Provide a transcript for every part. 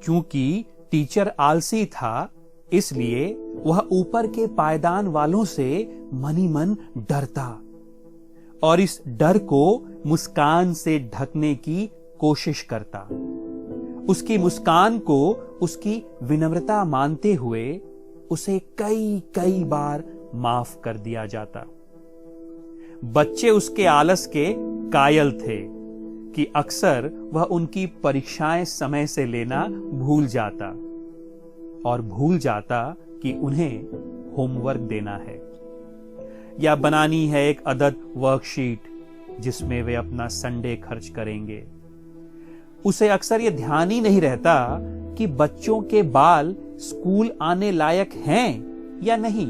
क्योंकि टीचर आलसी था, इसलिए वह ऊपर के पायदान वालों से मन ही मन डरता और इस डर को मुस्कान से ढकने की कोशिश करता। उसकी मुस्कान को उसकी विनम्रता मानते हुए उसे कई कई बार माफ कर दिया जाता। बच्चे उसके आलस के कायल थे कि अक्सर वह उनकी परीक्षाएं समय से लेना भूल जाता और भूल जाता कि उन्हें होमवर्क देना है या बनानी है एक अदद वर्कशीट जिसमें वे अपना संडे खर्च करेंगे। उसे अक्सर यह ध्यान ही नहीं रहता कि बच्चों के बाल स्कूल आने लायक हैं या नहीं।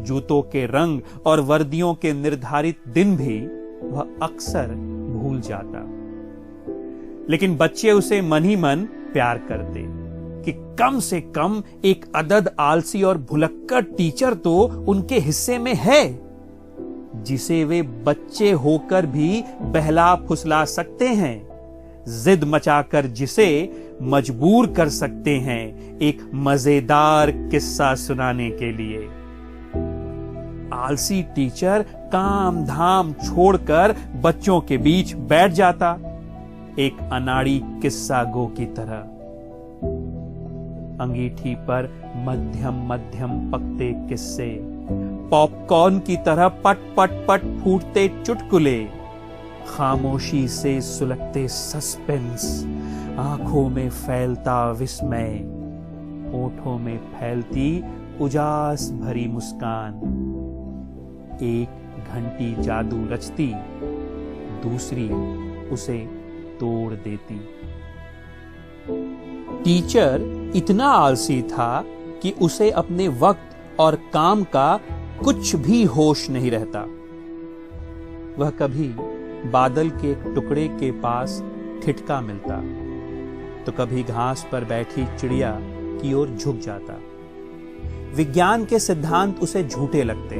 जूतों के रंग और वर्दियों के निर्धारित दिन भी वह अक्सर भूल जाता। लेकिन बच्चे उसे मन ही मन प्यार करते कि कम से कम एक अदद आलसी और भुलक्कड़ टीचर तो उनके हिस्से में है, जिसे वे बच्चे होकर भी बहला फुसला सकते हैं, जिद मचाकर जिसे मजबूर कर सकते हैं एक मजेदार किस्सा सुनाने के लिए। आलसी टीचर काम धाम छोड़कर बच्चों के बीच बैठ जाता, एक अनाड़ी किस्सा गो की तरह। अंगीठी पर मध्यम मध्यम पकते किस्से, पॉपकॉर्न की तरह पट पट पट फूटते चुटकुले, खामोशी से सुलगते सस्पेंस, आंखों में फैलता विस्मय, होठों में फैलती उजास भरी मुस्कान। एक घंटी जादू रचती, दूसरी उसे तोड़ देती। टीचर इतना आलसी था कि उसे अपने वक्त और काम का कुछ भी होश नहीं रहता। वह कभी बादल के टुकड़े के पास ठिठका मिलता तो कभी घास पर बैठी चिड़िया की ओर झुक जाता। विज्ञान के सिद्धांत उसे झूठे लगते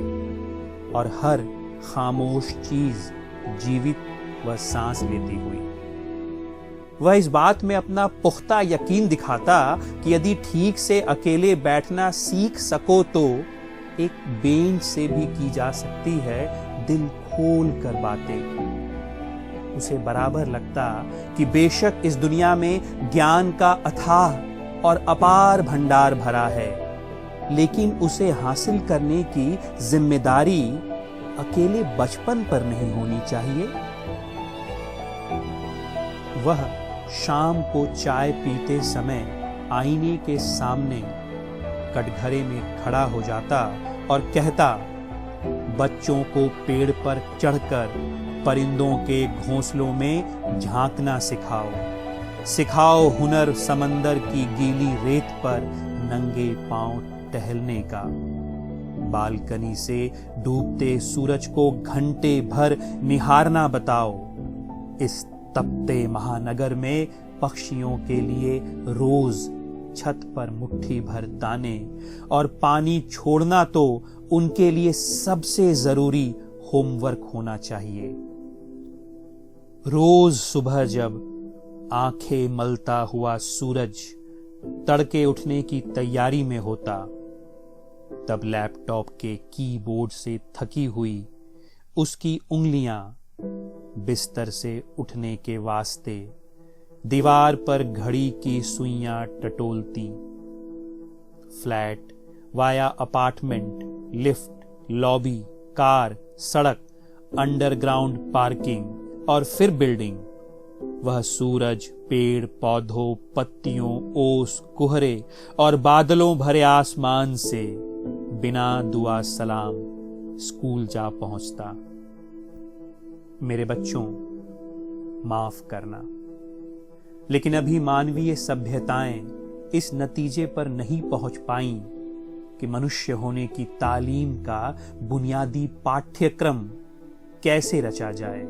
और हर खामोश चीज जीवित व सांस लेती हुई। वह इस बात में अपना पुख्ता यकीन दिखाता कि यदि ठीक से अकेले बैठना सीख सको तो एक बेंच से भी की जा सकती है दिल खोल कर बातें। उसे बराबर लगता कि बेशक इस दुनिया में ज्ञान का अथाह और अपार भंडार भरा है, लेकिन उसे हासिल करने की जिम्मेदारी अकेले बचपन पर नहीं होनी चाहिए। वह शाम को चाय पीते समय आईने के सामने कटघरे में खड़ा हो जाता और कहता, बच्चों को पेड़ पर चढ़कर परिंदों के घोंसलों में झांकना सिखाओ, सिखाओ हुनर समंदर की गीली रेत पर नंगे पांव टहलने का, बालकनी से डूबते सूरज को घंटे भर निहारना बताओ। इस तपते महानगर में पक्षियों के लिए रोज छत पर मुट्ठी भर दाने और पानी छोड़ना तो उनके लिए सबसे जरूरी होमवर्क होना चाहिए। रोज सुबह जब आंखें मलता हुआ सूरज तड़के उठने की तैयारी में होता, तब लैपटॉप के कीबोर्ड से थकी हुई उसकी उंगलियां बिस्तर से उठने के वास्ते दीवार पर घड़ी की सुइयां टटोलती। Flat via apartment, lift, lobby, car, सड़क, अंडरग्राउंड पार्किंग और फिर बिल्डिंग। वह सूरज, पेड़ पौधों, पत्तियों, ओस, कुहरे और बादलों भरे आसमान से बिना दुआ सलाम स्कूल जा पहुंचता। मेरे बच्चों, माफ करना, लेकिन अभी मानवीय सभ्यताएं इस नतीजे पर नहीं पहुंच पाईं कि मनुष्य होने की तालीम का बुनियादी पाठ्यक्रम कैसे रचा जाए,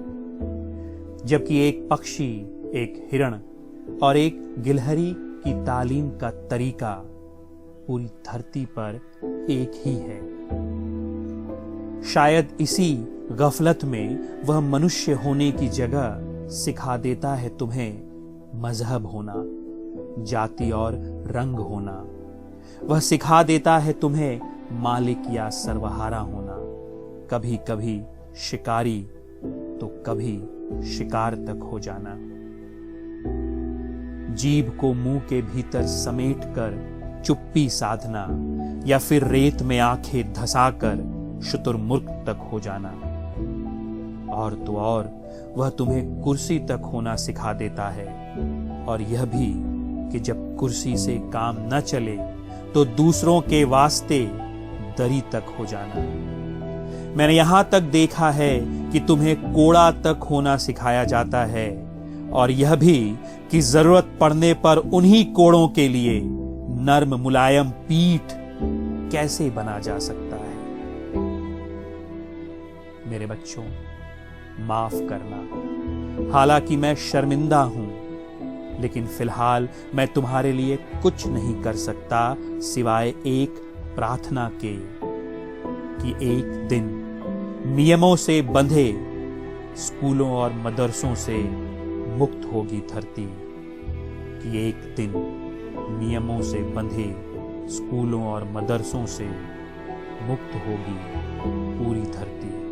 जबकि एक पक्षी, एक हिरण और एक गिलहरी की तालीम का तरीका पूरी धरती पर एक ही है। शायद इसी गफलत में वह मनुष्य होने की जगह सिखा देता है तुम्हें मजहब होना, जाति और रंग होना। वह सिखा देता है तुम्हें मालिक या सर्वहारा होना। कभी कभी शिकारी तो कभी शिकार तक हो जाना। जीभ को मुंह के भीतर समेट कर चुप्पी साधना, या फिर रेत में आंखें धसाकर शुतुरमुर्ग तक हो जाना। और तो और वह तुम्हें कुर्सी तक होना सिखा देता है, और यह भी कि जब कुर्सी से काम न चले तो दूसरों के वास्ते दरी तक हो जाना। मैंने यहां तक देखा है कि तुम्हें कोड़ा तक होना सिखाया जाता है, और यह भी कि जरूरत पड़ने पर उन्हीं कोड़ों के लिए नर्म मुलायम पीठ कैसे बना जा सकता है। मेरे बच्चों, माफ करना। हालांकि मैं शर्मिंदा हूं, लेकिन फिलहाल मैं तुम्हारे लिए कुछ नहीं कर सकता सिवाय एक प्रार्थना के कि एक दिन नियमों से बंधे स्कूलों और मदरसों से मुक्त होगी धरती, कि एक दिन नियमों से बंधे स्कूलों और मदरसों से मुक्त होगी पूरी धरती।